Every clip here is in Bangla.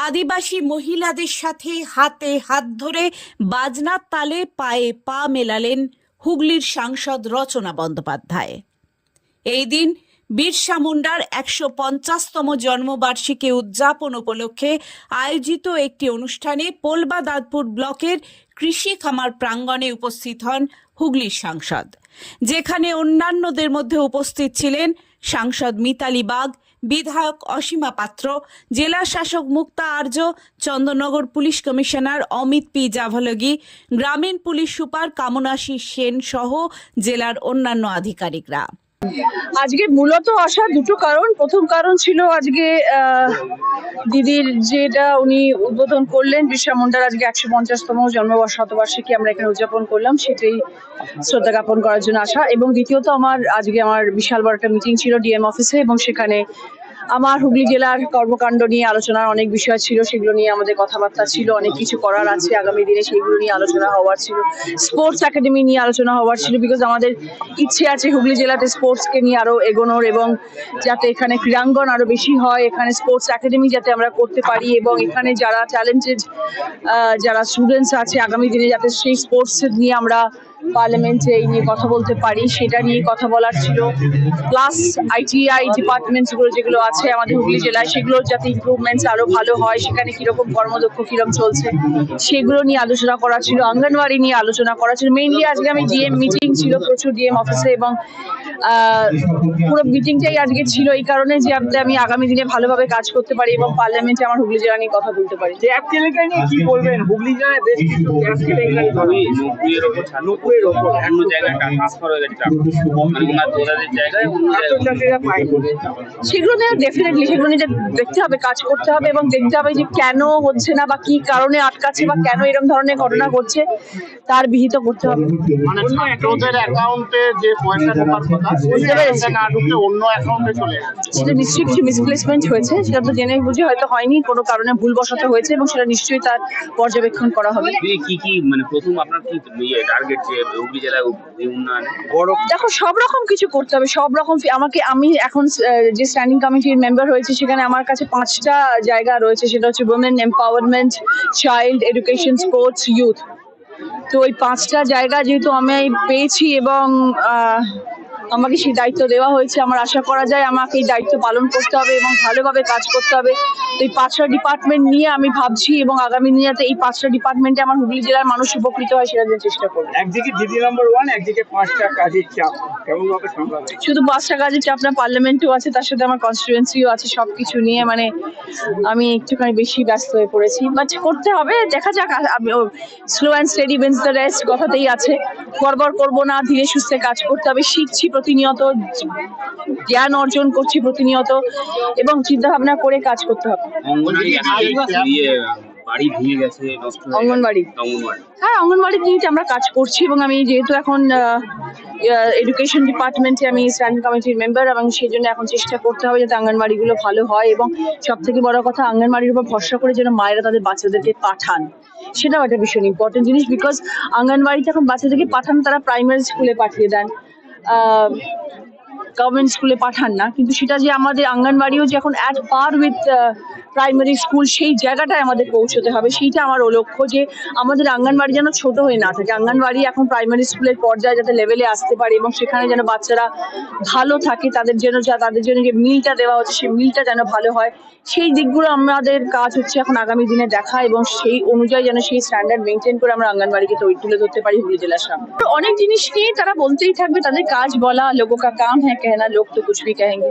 আদিবাসী মহিলাদের সাথে হাতে হাত ধরে বাজনার তালে পায়ে পা মেলালেন হুগলির সাংসদ রচনা বন্দ্যোপাধ্যায়। এই দিন বিরসা মুন্ডার ১৫০তম জন্মবার্ষিকী উদযাপন উপলক্ষে আয়োজিত একটি অনুষ্ঠানে পোলবা দাঁতপুর ব্লকের কৃষি খামার প্রাঙ্গণে উপস্থিত হন হুগলির সাংসদ, যেখানে অন্যান্যদের মধ্যে উপস্থিত ছিলেন সাংসদ মিতালি বাগ, বিধায়ক অসীমা পাত্র, জেলা শাসক Mukta Arya, Chandannagar police commissioner Amit P Jawalgi, গ্রামীণ পুলিশ সুপার কামনাশী সেন সহ জেলার অন্যান্য আধিকারিকরা। আজকে মূলত আসার দুটো কারণ। প্রথম কারণ ছিল আজকে দিদির যেটা উনি উদ্বোধন করলেন, বিরসা মুন্ডার আজকে ১৫০তম শতবার্ষিকী আমরা এখানে উদযাপন করলাম, সেটাই শ্রদ্ধা জ্ঞাপন করার জন্য আসা। এবং দ্বিতীয়ত আজকে আমার বিশাল বড় একটা মিটিং ছিল ডিএম অফিসে, এবং সেখানে আমার হুগলি জেলার কর্মকাণ্ড নিয়ে আলোচনার অনেক বিষয় ছিল, সেগুলো নিয়ে আমাদের কথাবার্তা ছিল। অনেক কিছু করার আছে আগামী দিনে, সেগুলো নিয়ে আলোচনা হওয়ার ছিল। স্পোর্টস একাডেমি নিয়ে আলোচনা হওয়ার ছিল, বিকজ আমাদের ইচ্ছে আছে হুগলি জেলাতে স্পোর্টসকে নিয়ে আরো এগোনোর, এবং যাতে এখানে ক্রীড়াঙ্গন আরো বেশি হয়, এখানে স্পোর্টস একাডেমি যাতে আমরা করতে পারি, এবং এখানে যারা ট্যালেন্টেড যারা স্টুডেন্টস আছে আগামী দিনে যাতে সেই স্পোর্টস নিয়ে আমরা পার্লামেন্টে এই নিয়ে কথা বলতে পারি, সেটা নিয়ে কথা বলার ছিল। প্লাস আইটিআই ডিপার্টমেন্টসগুলো যেগুলো আছে আমাদের হুগলি জেলায়, সেগুলোর যাতে ইমপ্রুভমেন্টস আরো ভালো হয়, সেখানে কিরকম কর্মদক্ষ কিরকম চলছে সেগুলো নিয়ে আলোচনা করা ছিল। অঙ্গনওয়াড়ি নিয়ে আলোচনা করা ছিল। মেইনলি আজকে আমি ডিএম মিটিং ছিল প্রচুর ডিএম অফিসে, এবং পুরো মিটিংটাই আজকে ছিল এই কারণে যে আমি আগামী দিনে ভালোভাবে কাজ করতে পারি এবং পার্লামেন্টে আমার হুগলি জেলা নিয়ে কথা বলতে পারি। ট্যাপ কেলেঙ্কারি নিয়ে কি বলবেন? হুগলি জেলায় বেশ কিছু ট্যাপ কেলেঙ্কারি অন্য জায়গায় ট্রান্সফার হয়ে গেছে, সেগুলো নিয়ে ডেফিনেটলি সেগুলো নিয়ে দেখতে হবে, কাজ করতে হবে, এবং দেখতে হবে যে কেন হচ্ছে না বা কি কারণে আটকাচ্ছে বা কেন এরকম ধরনের ঘটনা ঘটছে তার বিহিত করতে হবে। মানে ছাত্রদের অ্যাকাউন্টে যে পয়সা ঢোকার কথা সেটা না ঢুকে অন্য অ্যাকাউন্টে চলে যাচ্ছে, সেটা নিশ্চয়ই কিছু মিসপ্লেসমেন্ট হয়েছে, সেটা তো জেনে বুঝে হয়তো হয়নি, কোনো কারণে ভুলবশত হয়েছে, এবং সেটা নিশ্চয়ই তার পর্যবেক্ষণ করা হবে। কি কি মানে প্রথম আপনার কি টার্গেট যে হুগলি জেলায় উন্নয়ন? দেখো, সব রকম কিছু করতে হবে, সব রকম। আমি এখন যে স্ট্যান্ডিং কমিটির মেম্বার হয়েছে, সেখানে আমার কাছে 5টা জায়গা রয়েছে, সেটা হচ্ছে women empowerment, child education, sports, youth. তো ওই 5টা জায়গা যেহেতু আমি পেয়েছি এবং আমাকে সেই দায়িত্ব দেওয়া হয়েছে, আমার আশা করা যায় আমাকে এই দায়িত্ব পালন করতে হবে এবং ভালোভাবে কাজ করতে হবে। এই 5টা ডিপার্টমেন্ট নিয়ে আমি ভাবছি, এবং আগামী দিনে যাতে এই 5টা ডিপার্টমেন্টে আমার হুগলি জেলার মানুষ উপকৃত হয় সেটা দিয়ে চেষ্টা করবো। একদিকে দিদি নাম্বার 1, একদিকে 5টা কাজের চাপ, কেমন ভাবে সামলাবে? শুধু 5টা কাজের চাপ না, পার্লামেন্টও আছে, তার সাথে আমার কনস্টিটুয়েন্সিও আছে, সবকিছু নিয়ে মানে আমি একটুখানি বেশি ব্যস্ত হয়ে পড়েছি। বাট করতে হবে, দেখা যাক। Slow and steady wins the race কথাতেই আছে। গড়বড় করবো না, ধীরে সুস্থে কাজ করতে হবে। শিখছি প্রতিনিয়ত, জ্ঞান অর্জন করছি প্রতিনিয়ত, এবং চিন্তা ভাবনা করে কাজ করতে হবে। বাড়ি ভেঙে গেছে, অঙ্গনবাড়ি, হ্যাঁ, অঙ্গনবাড়ি নিয়ে আমরা কাজ করছি, এবং আমি যেহেতু এখন এডুকেশন ডিপার্টমেন্টে আমি স্ট্যান্ডিং কমিটির মেম্বার, এবং সেই জন্য এখন চেষ্টা করতে হবে যাতে অঙ্গনবাড়িগুলো ভালো হয়, এবং সব থেকে বড় কথা অঙ্গনবাড়ির উপর ভরসা করে যেন মায়েরা তাদের বাচ্চাদেরকে পাঠান, সেটাও একটা ভীষণ ইম্পর্টেন্ট জিনিস। বিকজ অঙ্গনবাড়িতে এখন বাচ্চাদেরকে পাঠান, তারা প্রাইমারি স্কুলে পাঠিয়ে দেন, গভর্নমেন্ট স্কুলে পাঠান না, কিন্তু সেটা যে আমাদের অঙ্গনবাড়িও যে এখন at per with primary school, সেই জায়গাটায় আমাদের পৌঁছতে হবে। সেইটা আমার লক্ষ্য, যে আমাদের অঙ্গনবাড়ি যেন ছোট হয়ে না থাকে। অঙ্গনবাড়ি এখন প্রাইমারি স্কুলের পর্যায়ে যাতে লেভেলে আসতে পারে, এবং সেখানে যেন বাচ্চারা ভালো থাকে, তাদের জন্য যে মিলটা দেওয়া হচ্ছে সেই মিলটা যেন ভালো হয়, সেই দিকগুলো আমাদের কাজ হচ্ছে এখন আগামী দিনে দেখা, এবং সেই অনুযায়ী যেন সেই স্ট্যান্ডার্ড মেনটেন করে আমরা অঙ্গনবাড়িকে তুলে ধরতে পারি হুগলি জেলার সামনে। অনেক জিনিস নিয়ে তারা বলতেই থাকবে, তাদের কাজ বলা, লোগো কা কাম হ্যাঁ कहना, লোক তো কুছ ভি কহেंगे।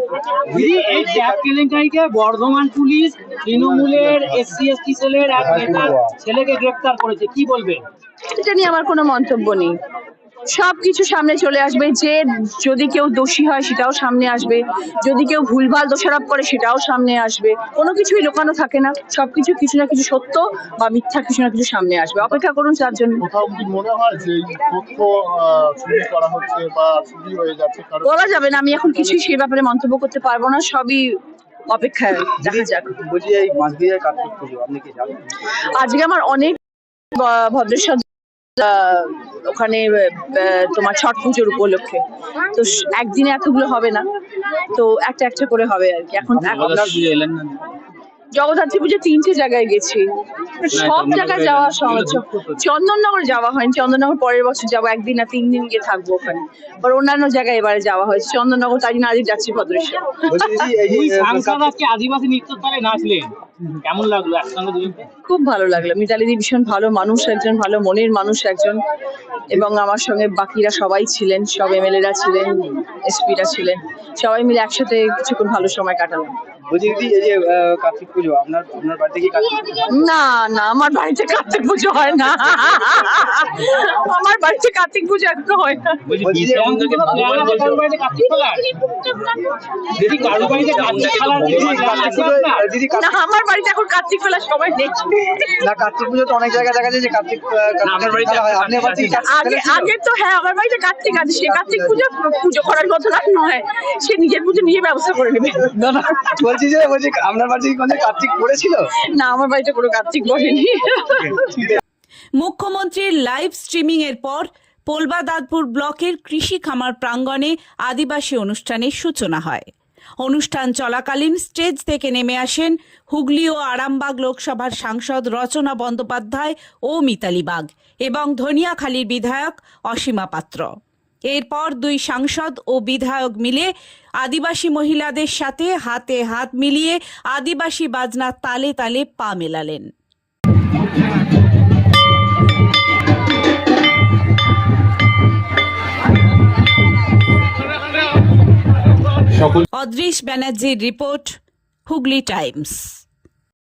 এই ট্যাপ কেলেঙ্কারিতে বর্ধমান পুলিশ তৃণমূলের SC/ST সেলের এক নেতার ছেলেকে গ্রেফতার করেছে, কি বলবেন? এটা নিয়ে আমার কোনো মন্তব্য নেই। সবকিছু সামনে চলে আসবে, যে যদি কেউ দোষী হয় সেটাও সামনে আসবে, যদি কেউ ভুলভাল দোষারোপ করে সেটাও সামনে আসবে। কোনো কিছুই লুকানো থাকে না, সবকিছু কিছু না কিছু সত্য বা মিথ্যা কিছু না কিছু সামনে আসবে। অপেক্ষা করুন তার জন্য। কোথাও কি মনে হয় যে তথ্য চুরি করা হচ্ছে বা চুরি হয়ে যাচ্ছে? বলা যাবে না, আমি এখন কিছুই সেই ব্যাপারে মন্তব্য করতে পারবো না, সবই অপেক্ষায় দেখা যাক। বলছি এই মাঝদিয়ায় কাজ করতে আপনি কি জানেন? আজকে আমার অনেক ভদ্রেশ্বর ওখানে তোমার ছট পুজোর উপলক্ষে, তো একদিনে এতগুলো হবে না, তো একটা একটা করে হবে আর কি। এখন জগদ্ধাত্রী পুজো 3টে জায়গায় গেছি, সব জায়গায় যাওয়া সহজ। চন্দননগর যাওয়া হয়নি, চন্দননগর পরের বছর যাবো, 1 দিন না 3 দিন গিয়ে থাকবো ওখানে। আর অন্যান্য জায়গায় এবারে যাওয়া হয়েছে, চন্দননগর তাই জন্য আজকে যাচ্ছি ভদ্রেশ্বর। দুই সাংসদ আজকে আদিবাসী নৃত্য তালে নাচলেন, কেমন লাগলো একসঙ্গে দুজনকে? খুব ভালো লাগলো। মিতালি দি ভীষণ ভালো মানুষ একজন, ভালো মনের মানুষ একজন, এবং আমার সঙ্গে বাকিরা সবাই ছিলেন, সব এমএলএরা ছিলেন, এসপিরা ছিলেন, সবাই মিলে একসাথে কিছুক্ষণ ভালো সময় কাটালাম। বলছি দিদি, এই যে কার্তিক পুজো, আপনার বাড়িতে কি কার্তিক পুজো? না না, আমার বাড়িতে কার্তিক পুজো হয় না, আমার বাড়িতে কার্তিক পুজো একদম হয় না। বলছি বিশ্বমন থেকে প্ল্যান আছে কারোর বাড়িতে কার্তিক খেলার? দিদি কারোর বাড়িতে কার্তিক খেলার কি কোনো প্ল্যান আছে আপনার? দিদি না, আমার বাড়িতে এখন কার্তিক ফেলা সবাই দেখবে। না, কার্তিক পুজো তো অনেক জায়গায় দেখা যায় যে কার্তিক আমার বাড়িতে হয়, আপনার বাড়িতে কি কার্তিক আগে ফেলা ছিল? আগে তো হ্যাঁ, আমার বাড়িতে কার্তিক আছে, সে কার্তিক পুজো করার কথা নয়, সে নিজের পুজো নিজে ব্যবস্থা করে নেবে। না না, বলছি আপনার বাড়িতে কি কোনো কার্তিক পড়েছিল? না, আমার বাড়িতে কোনো কার্তিক বলেনি। মুখ্যমন্ত্রীর লাইভ স্ট্রিমিং এর পর পোলবাদাতপুর ব্লকের কৃষি খামার প্রাঙ্গণে আদিবাসী অনুষ্ঠানের সূচনা হয়। অনুষ্ঠান চলাকালীন স্টেজ থেকে নেমে আসেন হুগলি ও আরামবাগ লোকসভার সাংসদ রচনা বন্দ্যোপাধ্যায় ও মিতালি বাগ এবং ধনিয়াখালীর বিধায়ক অসীমা পাত্র। এরপর দুই সাংসদ ও বিধায়ক মিলে আদিবাসী মহিলাদের সাথে হাতে হাত মিলিয়ে আদিবাসী বাজনার তালে তালে পা মেলালেন। অদৃশ ব্যানার্জির রিপোর্ট, হুগলি টাইমস।